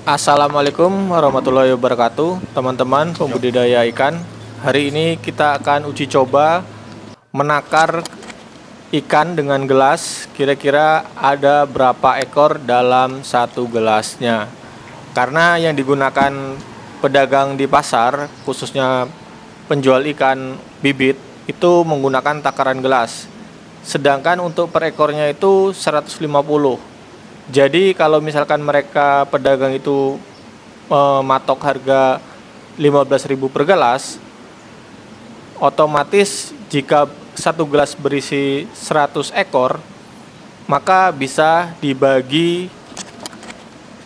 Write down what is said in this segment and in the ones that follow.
Assalamualaikum warahmatullahi wabarakatuh, teman-teman pembudidaya ikan. Hari ini kita akan uji coba menakar ikan dengan gelas. Kira-kira ada berapa ekor dalam satu gelasnya. Karena yang digunakan pedagang di pasar, khususnya penjual ikan bibit, itu menggunakan takaran gelas. Sedangkan untuk per ekornya itu 150. Jadi kalau misalkan mereka pedagang itu matok harga 15.000 per gelas, otomatis jika satu gelas berisi 100 ekor, maka bisa dibagi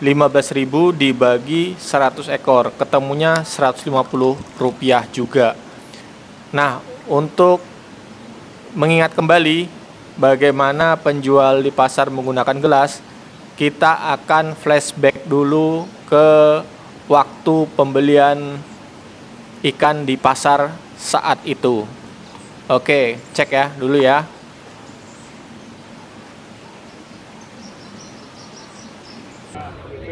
15.000 dibagi 100 ekor, ketemunya Rp150 juga. Nah, untuk mengingat kembali bagaimana penjual di pasar menggunakan gelas, kita akan flashback dulu ke waktu pembelian ikan di pasar saat itu. Oke, cek ya dulu ya.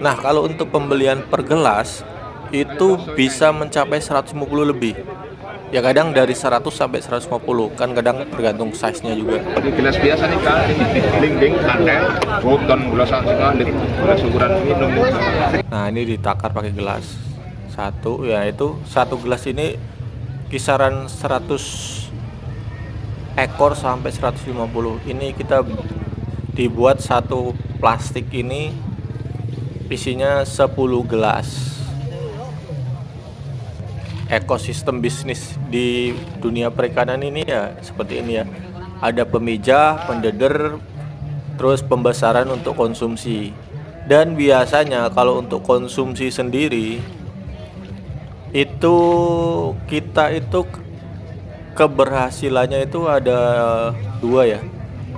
Nah, kalau untuk pembelian per gelas itu bisa mencapai 150 lebih. Ya kadang dari 100 sampai 150, kan kadang tergantung size-nya juga. Di gelas biasa nih kak, lingging, handel, botol, gelasan sekali, gelas ukuran minum. Nah, ini ditakar pakai gelas satu, ya itu satu gelas ini kisaran 100 ekor sampai 150. Ini kita dibuat satu plastik ini isinya 10 gelas. Ekosistem bisnis di dunia perikanan ini ya seperti ini ya. Ada pemijah, pendeder, terus pembesaran untuk konsumsi. Dan biasanya kalau untuk konsumsi sendiri itu kita itu keberhasilannya itu ada dua ya.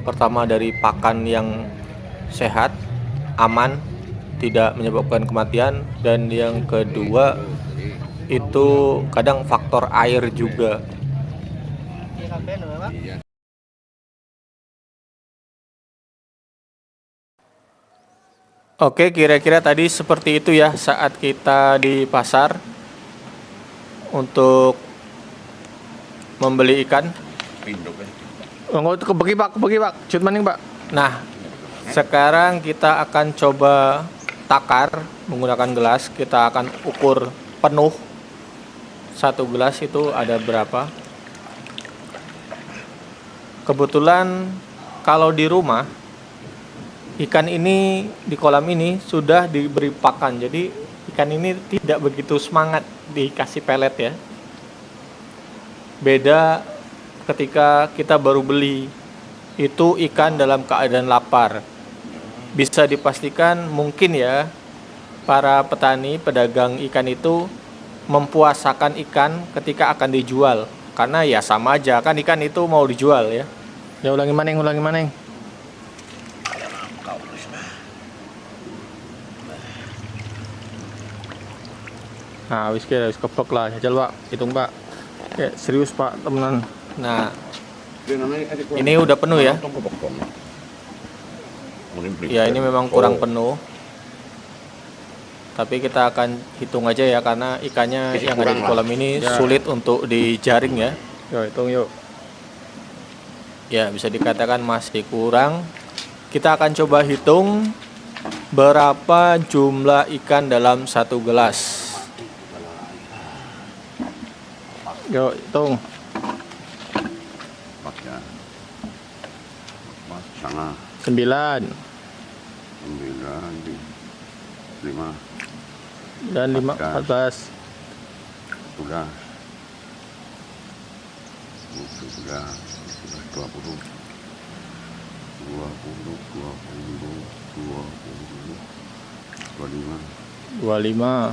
Pertama dari pakan yang sehat, aman, tidak menyebabkan kematian, dan yang kedua itu kadang faktor air juga. Oke, kira-kira tadi seperti itu ya saat kita di pasar untuk membeli ikan. Enggak, itu kebagi pak, cut maning pak. Nah, sekarang kita akan coba takar menggunakan gelas. Kita akan ukur penuh satu gelas itu ada berapa. Kebetulan kalau di rumah ikan ini di kolam ini sudah diberi pakan, jadi ikan ini tidak begitu semangat dikasih pelet ya. Beda ketika kita baru beli, itu ikan dalam keadaan lapar. Bisa dipastikan mungkin ya para petani pedagang ikan itu mempuasakan ikan ketika akan dijual, karena ya sama aja kan ikan itu mau dijual ya. Ya ulangi maneng. Nah, wis kepek lah, jajal pak, hitung pak. Ya serius pak, temenan. Nah, ini udah penuh ya. Ya ini memang kurang penuh. Tapi kita akan hitung aja ya, karena ikannya yang ada di kolam ini sulit untuk dijaring ya. Yuk hitung yuk. Ya bisa dikatakan masih kurang. Kita akan coba hitung berapa jumlah ikan dalam satu gelas. Yuk hitung. 9 dan 5 14 Udah 20 25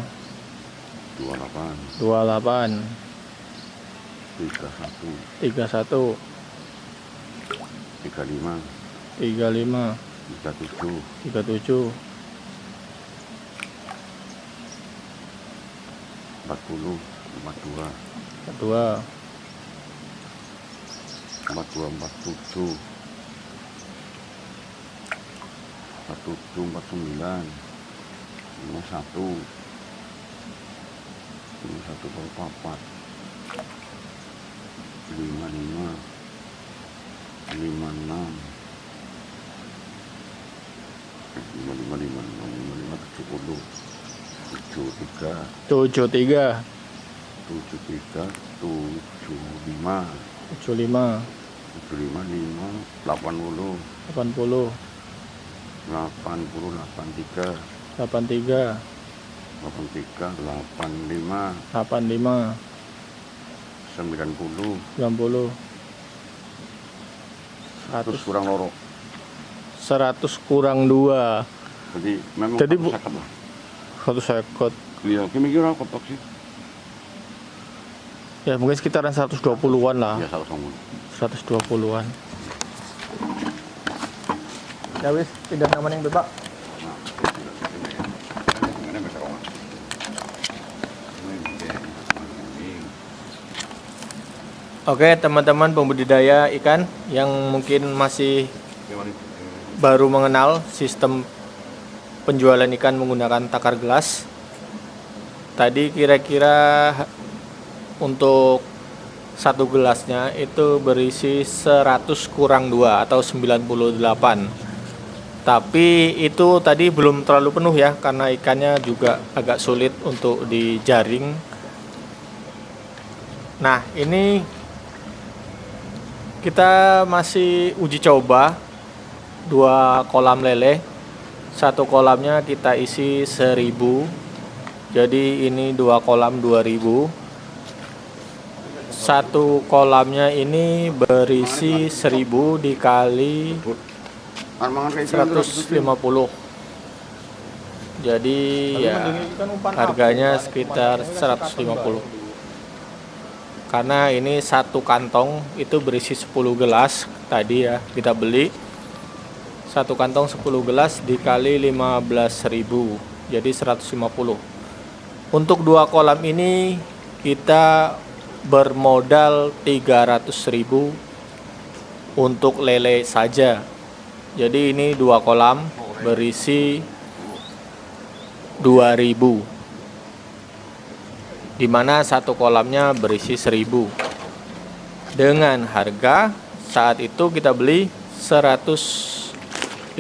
28 31 35 37 40 42 47 47 49 51 kali 4 55 56 70 73 73 75 75 75 5 80 80 83 83 85 85 90 90 terus 100 kurang loro. 100 kurang 2 Jadi memang Jadi, satu Bu, seket lah. 1 sekot. Iya, kimi kira kotok sih. Ya mungkin sekitaran 120-an lah. Ya salah kamu. 120-an. Ya wis, pindah nama yang Bapak. Oke, teman-teman pembudidaya ikan yang mungkin masih baru mengenal sistem penjualan ikan menggunakan takar gelas. Tadi kira-kira untuk satu gelasnya itu berisi 100 kurang 2 atau 98. Tapi itu tadi belum terlalu penuh ya, karena ikannya juga agak sulit untuk dijaring. Nah, ini kita masih uji coba 2 kolam lele. Satu kolamnya kita isi 1000. Jadi ini 2 kolam 2000. Satu kolamnya ini berisi 1000 dikali 150. Jadi ya harganya sekitar 150. Karena ini satu kantong itu berisi 10 gelas tadi ya kita beli. Satu kantong 10 gelas dikali 15.000. Jadi 150. Untuk 2 kolam ini kita bermodal 300.000 untuk lele saja. Jadi ini 2 kolam berisi 2000, dimana satu kolamnya berisi 1000 dengan harga saat itu kita beli 150.000.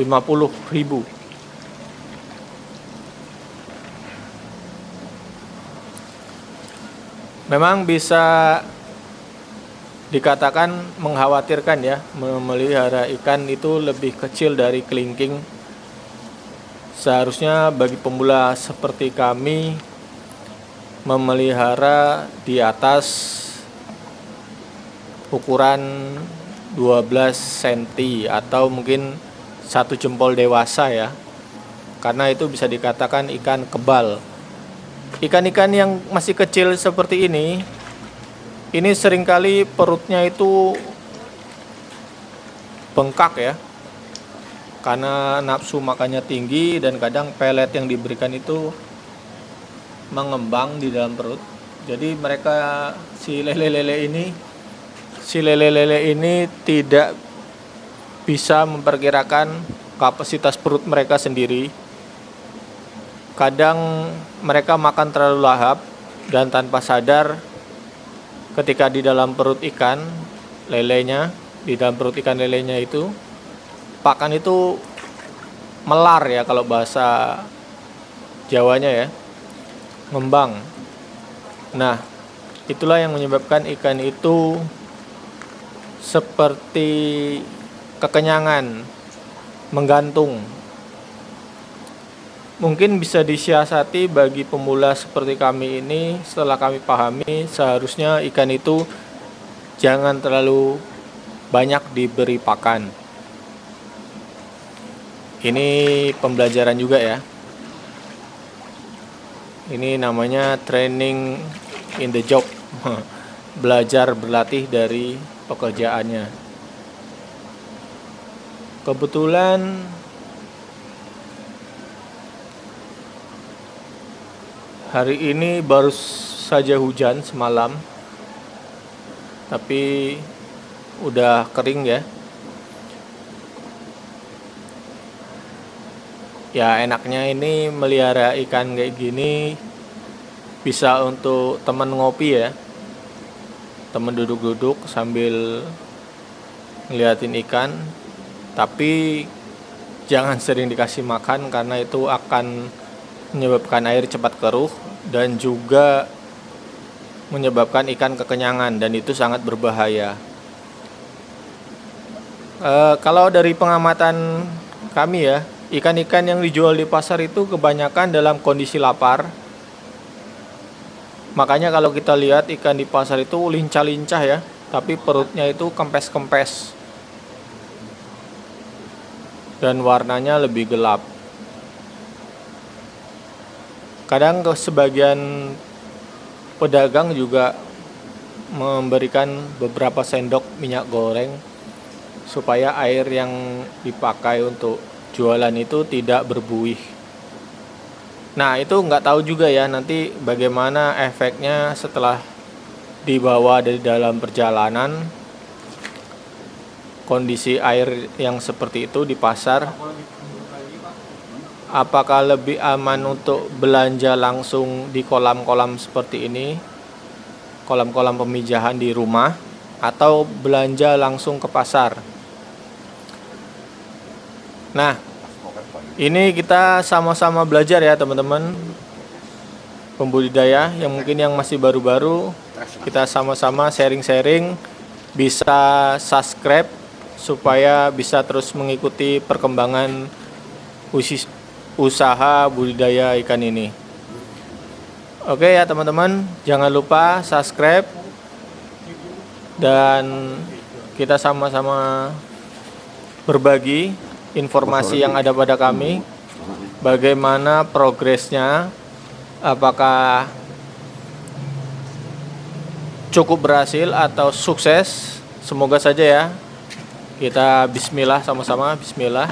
Memang bisa dikatakan mengkhawatirkan ya, memelihara ikan itu lebih kecil dari kelingking. Seharusnya bagi pemula seperti kami memelihara di atas ukuran 12 cm atau mungkin 1 jempol dewasa ya. Karena itu bisa dikatakan ikan kebal. Ikan-ikan yang masih kecil seperti ini seringkali perutnya itu bengkak ya, karena nafsu makannya tinggi dan kadang pelet yang diberikan itu mengembang di dalam perut. Jadi mereka si lele-lele ini tidak bisa memperkirakan kapasitas perut mereka sendiri. Kadang mereka makan terlalu lahap dan tanpa sadar ketika di dalam perut ikan lelenya, itu pakan itu melar ya kalau bahasa Jawanya ya, ngembang. Nah, itulah yang menyebabkan ikan itu seperti kekenyangan, menggantung. Mungkin bisa disiasati bagi pemula seperti kami ini. Setelah kami pahami, seharusnya ikan itu jangan terlalu banyak diberi pakan. Ini pembelajaran juga ya. Ini namanya training in the job. Belajar berlatih dari pekerjaannya. Kebetulan hari ini baru saja hujan semalam, tapi udah kering ya. Ya enaknya ini melihara ikan kayak gini bisa untuk temen ngopi ya, temen duduk-duduk sambil ngeliatin ikan. Tapi jangan sering dikasih makan karena itu akan menyebabkan air cepat keruh dan juga menyebabkan ikan kekenyangan, dan itu sangat berbahaya. Kalau dari pengamatan kami ya, ikan-ikan yang dijual di pasar itu kebanyakan dalam kondisi lapar. Makanya kalau kita lihat ikan di pasar itu lincah-lincah ya, tapi perutnya itu kempes-kempes dan warnanya lebih gelap. Kadang sebagian pedagang juga memberikan beberapa sendok minyak goreng supaya air yang dipakai untuk jualan itu tidak berbuih. Nah itu nggak tahu juga ya nanti bagaimana efeknya setelah dibawa dari dalam perjalanan. Kondisi air yang seperti itu di pasar, apakah lebih aman untuk belanja langsung di kolam-kolam seperti ini, kolam-kolam pemijahan di rumah, atau belanja langsung ke pasar? Nah, ini kita sama-sama belajar ya teman-teman pembudidaya yang mungkin yang masih baru-baru, kita sama-sama sharing-sharing, bisa subscribe supaya bisa terus mengikuti perkembangan usaha budidaya ikan ini. Oke ya teman-teman, jangan lupa subscribe dan kita sama-sama berbagi informasi yang ada pada kami, bagaimana progresnya, apakah cukup berhasil atau sukses. Semoga saja ya. Kita bismillah sama-sama, bismillah.